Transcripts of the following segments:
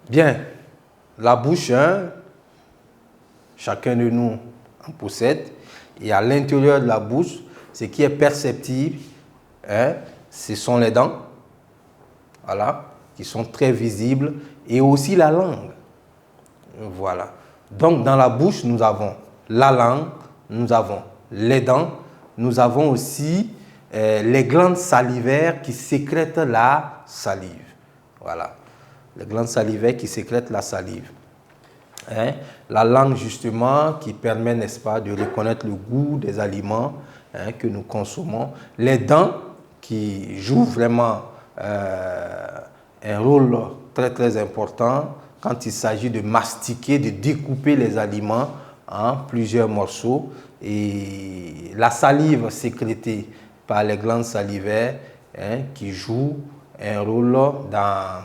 Bien, la bouche, hein, chacun de nous en possède. Et à l'intérieur de la bouche, ce qui est perceptible, hein, ce sont les dents, voilà, qui sont très visibles, et aussi la langue. Voilà. Donc, dans la bouche, nous avons la langue, nous avons les dents, nous avons aussi les glandes salivaires qui sécrètent la salive. Voilà. Les glandes salivaires qui sécrètent la salive. Hein? La langue, justement, qui permet, n'est-ce pas, de reconnaître le goût des aliments, hein, que nous consommons. Les dents, qui jouent vraiment un rôle très, très important quand il s'agit de mastiquer, de découper les aliments en plusieurs morceaux. Et la salive sécrétée par les glandes salivaires, hein, qui joue un rôle dans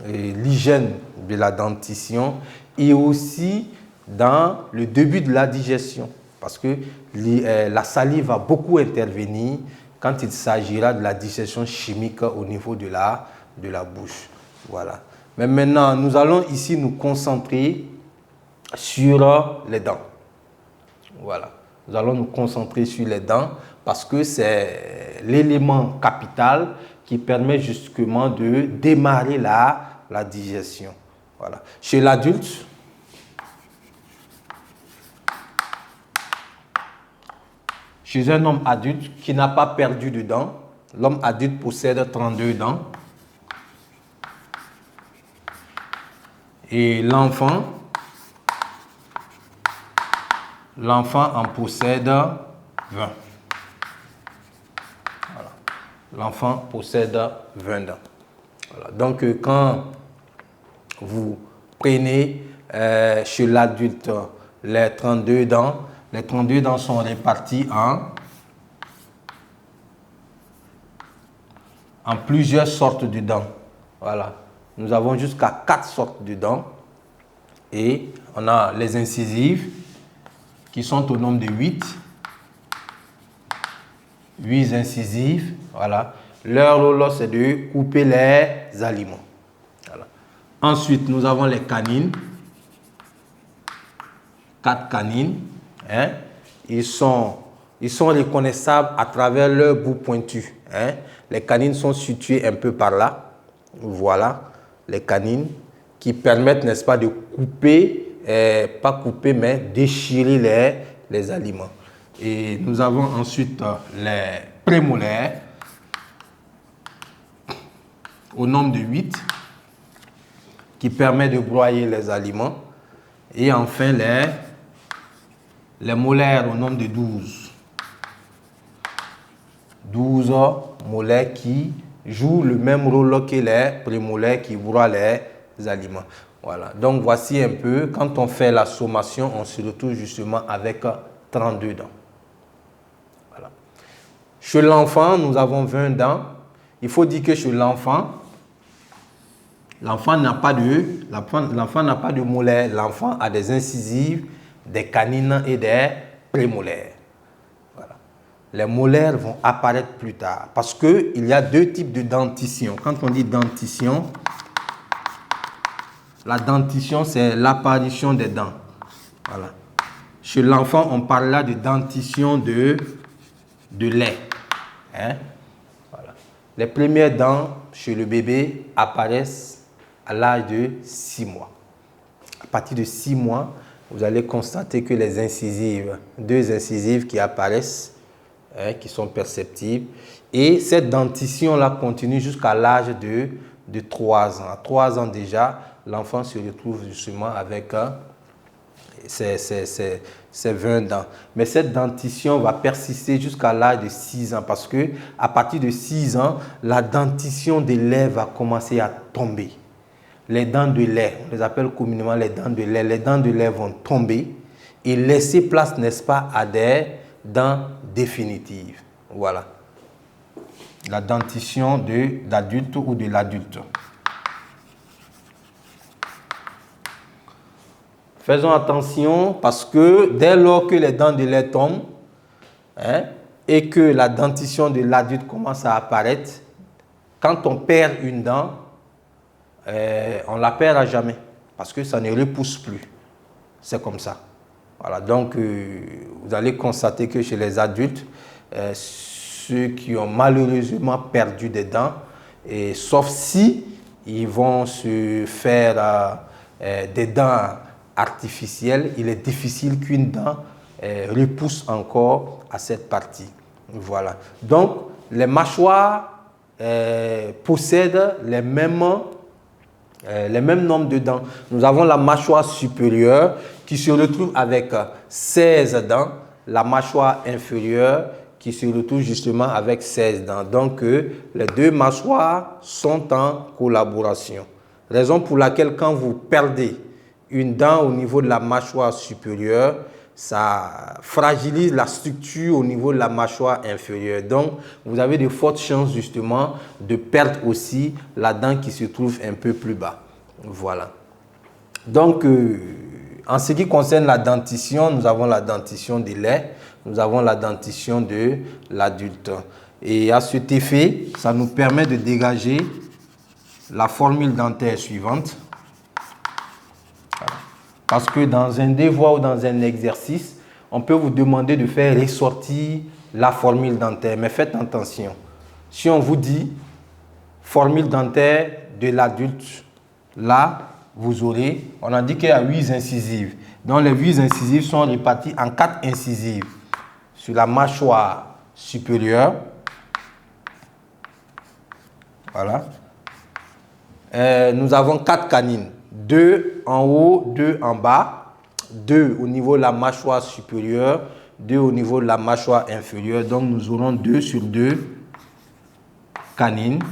l'hygiène de la dentition et aussi dans le début de la digestion. Parce que la salive va beaucoup intervenir quand il s'agira de la digestion chimique au niveau de la bouche. Voilà. Mais maintenant, nous allons ici nous concentrer sur les dents. Voilà. Nous allons nous concentrer sur les dents parce que c'est l'élément capital qui permet justement de démarrer la digestion. Voilà. Chez l'adulte, chez un homme adulte qui n'a pas perdu de dents, l'homme adulte possède 32 dents. Et l'enfant en possède 20. Voilà. L'enfant possède 20 dents. Voilà. Donc, quand vous prenez chez l'adulte les 32 dents sont réparties en plusieurs sortes de dents. Voilà. Nous avons jusqu'à 4 sortes de dents. Et on a les incisives qui sont au nombre de 8. 8 incisives. Voilà. Leur rôle, c'est de couper les aliments. Voilà. Ensuite, nous avons les canines. 4 canines. Hein. Ils sont reconnaissables à travers leur bout pointu. Hein. Les canines sont situées un peu par là. Voilà. Les canines qui permettent, n'est-ce pas, de couper, pas couper, mais déchirer les aliments. Et nous avons ensuite les prémolaires au nombre de 8 qui permet de broyer les aliments. Et enfin les molaires au nombre de 12. 12 molaires qui jouent le même rôle que les prémolaires qui broient les aliments. Voilà. Donc, voici un peu, quand on fait la sommation, on se retrouve justement avec 32 dents. Voilà. Chez l'enfant, nous avons 20 dents. Il faut dire que chez l'enfant n'a pas de molaires. L'enfant a des incisives, des canines et des prémolaires. Voilà. Les molaires vont apparaître plus tard parce qu'il y a 2 types de dentition. Quand on dit dentition, la dentition, c'est l'apparition des dents. Voilà. Chez l'enfant, on parle là de dentition de lait. Hein? Voilà. Les premières dents chez le bébé apparaissent à l'âge de 6 mois. À partir de 6 mois, vous allez constater que les incisives, 2 incisives qui apparaissent, hein, qui sont perceptibles. Et cette dentition-là continue jusqu'à l'âge de 3 ans. À 3 ans déjà, l'enfant se retrouve justement avec ses 20 dents. Mais cette dentition va persister jusqu'à l'âge de 6 ans parce qu'à partir de 6 ans, la dentition des lait va commencer à tomber. Les dents de lait, on les appelle communément les dents de lait. Les dents de lait vont tomber et laisser place, n'est-ce pas, à des dents définitives. Voilà. La dentition d'adulte ou de l'adulte. Faisons attention parce que dès lors que les dents de lait tombent, hein, et que la dentition de l'adulte commence à apparaître, quand on perd une dent, on la perd à jamais parce que ça ne repousse plus. C'est comme ça. Voilà, donc vous allez constater que chez les adultes, ceux qui ont malheureusement perdu des dents, et sauf si ils vont se faire des dents artificielles, il est difficile qu'une dent repousse encore à cette partie. Voilà. Donc, les mâchoires possèdent les mêmes nombres de dents. Nous avons la mâchoire supérieure qui se retrouve avec 16 dents, la mâchoire inférieure qui se retrouve justement avec 16 dents. Donc, les deux mâchoires sont en collaboration. Raison pour laquelle quand vous perdez une dent au niveau de la mâchoire supérieure, ça fragilise la structure au niveau de la mâchoire inférieure. Donc, vous avez de fortes chances justement de perdre aussi la dent qui se trouve un peu plus bas. Voilà. Donc, en ce qui concerne la dentition, nous avons la dentition de lait, nous avons la dentition de l'adulte. Et à cet effet, ça nous permet de dégager la formule dentaire suivante. Voilà. Parce que dans un devoir ou dans un exercice, on peut vous demander de faire ressortir la formule dentaire. Mais faites attention. Si on vous dit formule dentaire de l'adulte, là, vous aurez, on a dit qu'il y a 8 incisives. Donc les 8 incisives sont réparties en 4 incisives sur la mâchoire supérieure. Voilà. Nous avons 4 canines. 2 en haut, 2 en bas. 2 au niveau de la mâchoire supérieure, 2 au niveau de la mâchoire inférieure. Donc nous aurons 2 sur 2 canines.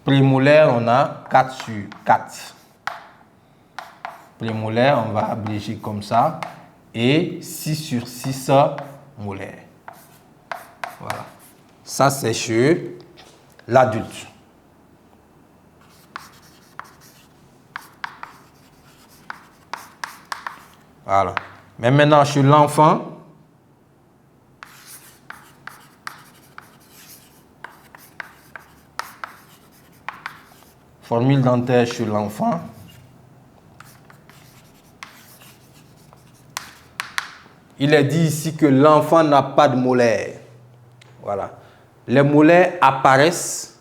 Prémolaire, on a 4 sur 4. Prémolaire, on va abréger comme ça. Et 6 sur 6 molaires. Voilà. Ça, c'est chez l'adulte. Voilà. Mais maintenant, chez l'enfant, formule dentaire chez l'enfant. Il est dit ici que l'enfant n'a pas de molaires. Voilà. Les molaires apparaissent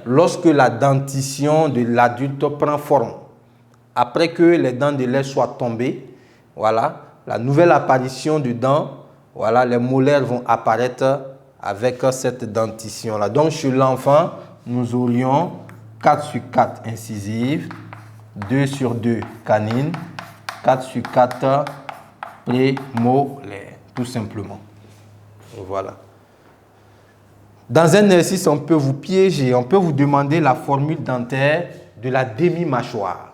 lorsque la dentition de l'adulte prend forme. Après que les dents de lait soient tombées, voilà, la nouvelle apparition de dents, voilà, les molaires vont apparaître avec cette dentition-là. Donc, chez l'enfant, nous aurions 4 sur 4 incisives, 2 sur 2 canines, 4 sur 4 prémolaires, tout simplement. Voilà. Dans un exercice, on peut vous piéger, on peut vous demander la formule dentaire de la demi-mâchoire.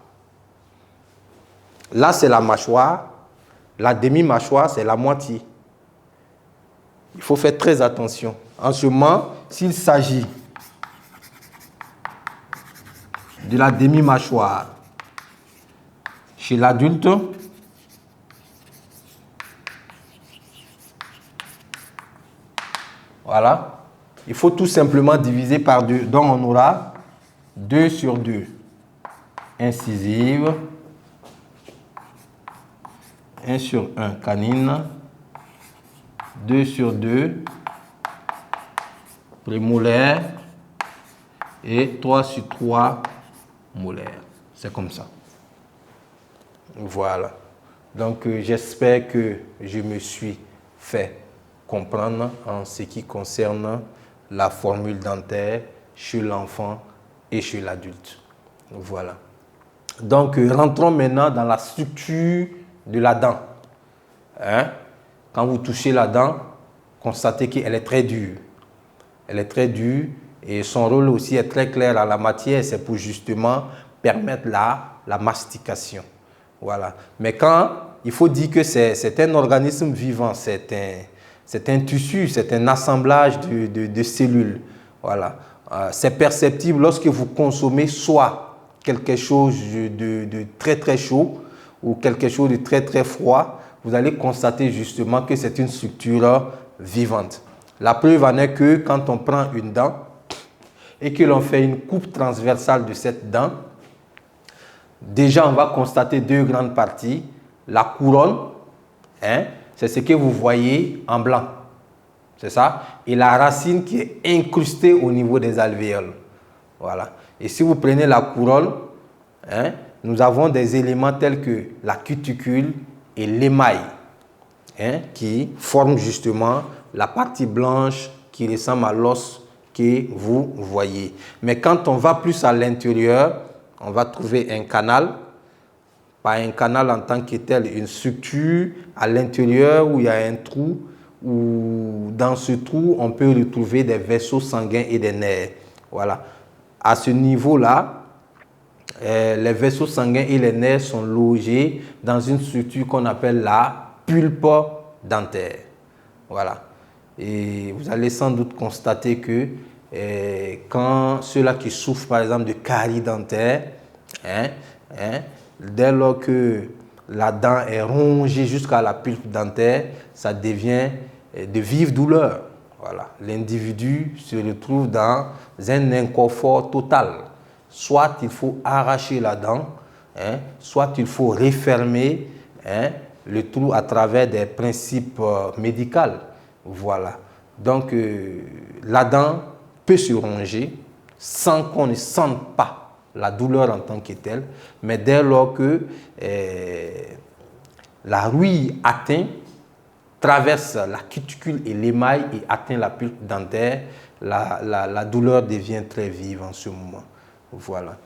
Là, c'est la mâchoire. La demi-mâchoire, c'est la moitié. Il faut faire très attention. En ce moment, s'il s'agit de la demi-mâchoire chez l'adulte, voilà, il faut tout simplement diviser par 2. Donc, on aura 2 sur 2 incisives, 1 sur 1 canine, 2 sur 2 prémolaires et 3 sur 3 molaires. C'est comme ça. Voilà. Donc, j'espère que je me suis fait comprendre en ce qui concerne la formule dentaire chez l'enfant et chez l'adulte. Voilà. Donc, rentrons maintenant dans la structure de la dent. Quand vous touchez la dent, constatez qu'elle est très dure. Elle est très dure et son rôle aussi est très clair en la matière. C'est pour justement permettre la mastication. Voilà. Mais quand il faut dire que c'est un organisme vivant, c'est un tissu, c'est un assemblage de cellules. Voilà. C'est perceptible lorsque vous consommez soit quelque chose de très très chaud ou quelque chose de très très froid. Vous allez constater justement que c'est une structure vivante. La preuve en est que quand on prend une dent et que l'on fait une coupe transversale de cette dent, déjà on va constater deux grandes parties. La couronne, hein, c'est ce que vous voyez en blanc, c'est ça, et la racine qui est incrustée au niveau des alvéoles. Voilà. Et si vous prenez la couronne, hein, nous avons des éléments tels que la cuticule et l'émail, hein, qui forment justement la partie blanche qui ressemble à l'os que vous voyez. Mais quand on va plus à l'intérieur, on va trouver un canal, pas un canal en tant que tel, une structure à l'intérieur où il y a un trou, où dans ce trou, on peut retrouver des vaisseaux sanguins et des nerfs. Voilà. À ce niveau-là, les vaisseaux sanguins et les nerfs sont logés dans une structure qu'on appelle la pulpe dentaire. Voilà. Et vous allez sans doute constater que quand ceux-là qui souffrent par exemple de carie dentaire, dès lors que la dent est rongée jusqu'à la pulpe dentaire, ça devient de vives douleurs. Voilà. L'individu se retrouve dans un inconfort total. Soit il faut arracher la dent, soit il faut refermer le trou à travers des principes médicaux. Voilà. Donc, la dent peut se ronger sans qu'on ne sente pas la douleur en tant que telle, mais dès lors que la rouille atteint, traverse la cuticule et l'émail et atteint la pulpe dentaire, la douleur devient très vive en ce moment. Voilà.